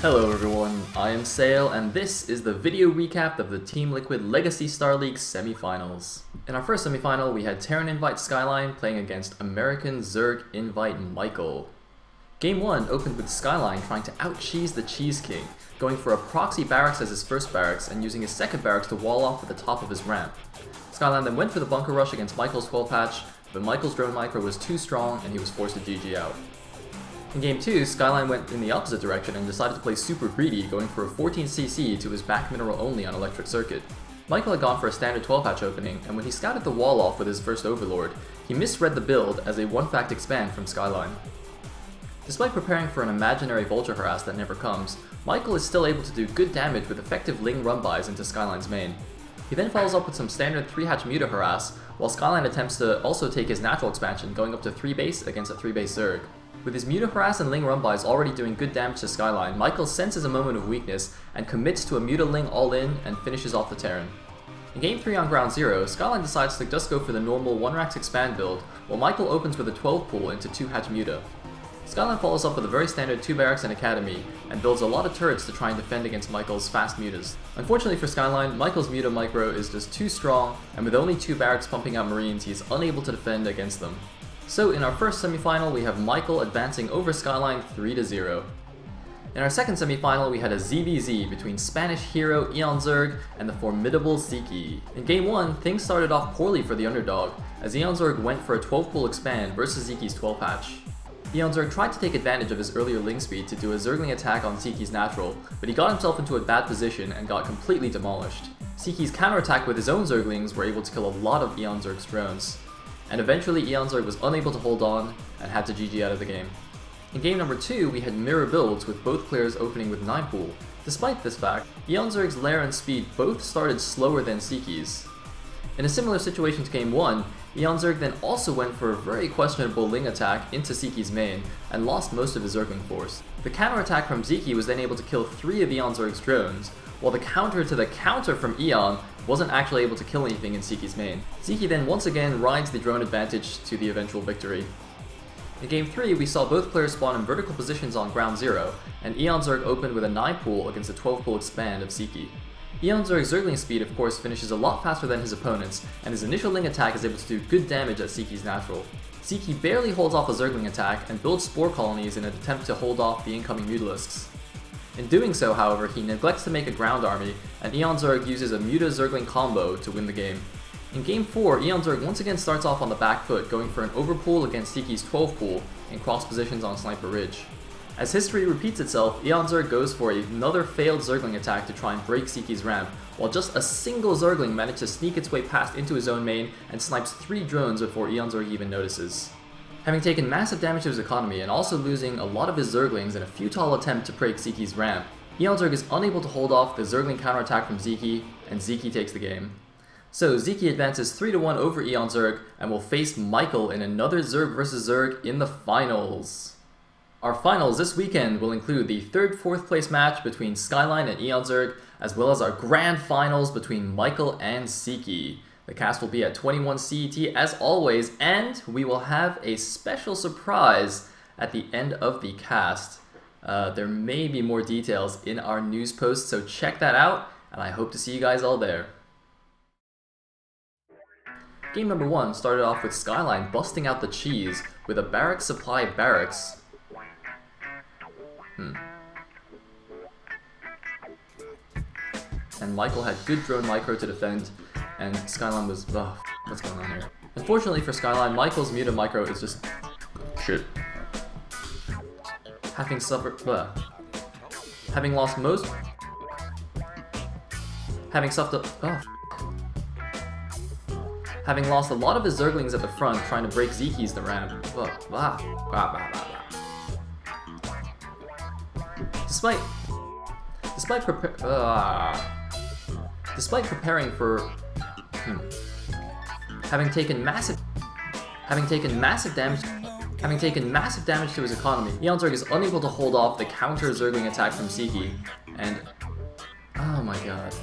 Hello everyone, I am Sale, and this is the video recap of the Team Liquid Legacy Star League semifinals. In our first semifinal, we had Terran Invite Skyline playing against American Zerg Invite Michael. Game 1 opened with Skyline trying to out-cheese the Cheese King, going for a proxy barracks as his first barracks and using his second barracks to wall off at the top of his ramp. Skyline then went for the bunker rush against Michael's 12 hatch, but Michael's drone micro was too strong and he was forced to GG out. In Game 2, Skyline went in the opposite direction and decided to play super greedy, going for a 14cc to his back mineral only on Electric Circuit. Michael had gone for a standard 12 hatch opening, and when he scouted the wall off with his first Overlord, he misread the build as a 1-fact expand from Skyline. Despite preparing for an imaginary Vulture harass that never comes, Michael is still able to do good damage with effective Ling run-bys into Skyline's main. He then follows up with some standard 3-hatch Muta harass, while Skyline attempts to also take his natural expansion, going up to 3 base against a 3 base Zerg. With his Muta harass and Ling run-bys already doing good damage to Skyline, Michael senses a moment of weakness and commits to a Muta Ling all-in and finishes off the Terran. In Game 3 on Ground Zero, Skyline decides to just go for the normal 1-Rax expand build, while Michael opens with a 12 pull into 2-hatch Muta. Skyline follows up with a very standard 2 barracks and academy, and builds a lot of turrets to try and defend against Michael's fast Mutas. Unfortunately for Skyline, Michael's Muta micro is just too strong, and with only 2 barracks pumping out Marines, he is unable to defend against them. So in our first semifinal, we have Michael advancing over Skyline 3-0. In our second semifinal, we had a ZVZ between Spanish hero Eon Zerg and the formidable Ziki. In Game 1, things started off poorly for the underdog, as Eon Zerg went for a 12-pull expand versus Ziki's 12-hatch. Eon Zerg tried to take advantage of his earlier Ling speed to do a Zergling attack on Ziki's natural, but he got himself into a bad position and got completely demolished. Ziki's counterattack with his own Zerglings were able to kill a lot of Eon Zerg's drones, and eventually Eon Zerg was unable to hold on and had to GG out of the game. In game number 2, we had mirror builds with both players opening with 9 pool. Despite this fact, Eon Zerg's lair and speed both started slower than Ziki's. In a similar situation to game 1, Eon Zerg then also went for a very questionable Ling attack into Ziki's main and lost most of his Zergling force. The counterattack from Ziki was then able to kill 3 of Eon Zerg's drones, while the counter to the counter from Eon wasn't actually able to kill anything in Ziki's main. Ziki then once again rides the drone advantage to the eventual victory. In game 3, we saw both players spawn in vertical positions on Ground Zero, and Eon Zerg opened with a 9 pool against a 12 pool expand of Ziki. Eon Zerg's Zergling speed of course finishes a lot faster than his opponent's, and his initial Ling attack is able to do good damage at Ziki's natural. Ziki barely holds off a Zergling attack and builds spore colonies in an attempt to hold off the incoming Mutalisks. In doing so, however, he neglects to make a ground army, and Eon Zerg uses a Muta Zergling combo to win the game. In game 4, Eon Zerg once again starts off on the back foot, going for an overpool against Ziki's 12 pool in cross positions on Sniper Ridge. As history repeats itself, Eon Zerg goes for another failed Zergling attack to try and break Ziki's ramp, while just a single Zergling managed to sneak its way past into his own main and snipes 3 drones before Eon Zerg even notices. Having taken massive damage to his economy and also losing a lot of his Zerglings in a futile attempt to break Ziki's ramp, Eon Zerg is unable to hold off the Zergling counterattack from Ziki, and Ziki takes the game. So Ziki advances 3-1 over Eon Zerg and will face Michael in another Zerg vs Zerg in the finals. Our finals this weekend will include the 3rd-4th place match between Skyline and Eon Zerg, as well as our grand finals between Michael and Ziki. The cast will be at 21 CET as always, and we will have a special surprise at the end of the cast. There may be more details in our news post, so check that out, and I hope to see you guys all there. Game number 1 started off with Skyline busting out the cheese with a barracks supply barracks. And Michael had good drone micro to defend, and Skyline was, what's going on here? Unfortunately for Skyline, Michael's Muta micro is just shit. Having lost a lot of his Zerglings at the front trying to break Ziki's the ramp. Despite preparing for having taken massive damage to his economy, Eon Zerg is unable to hold off the counter Zergling attack from Ziki, and oh my god.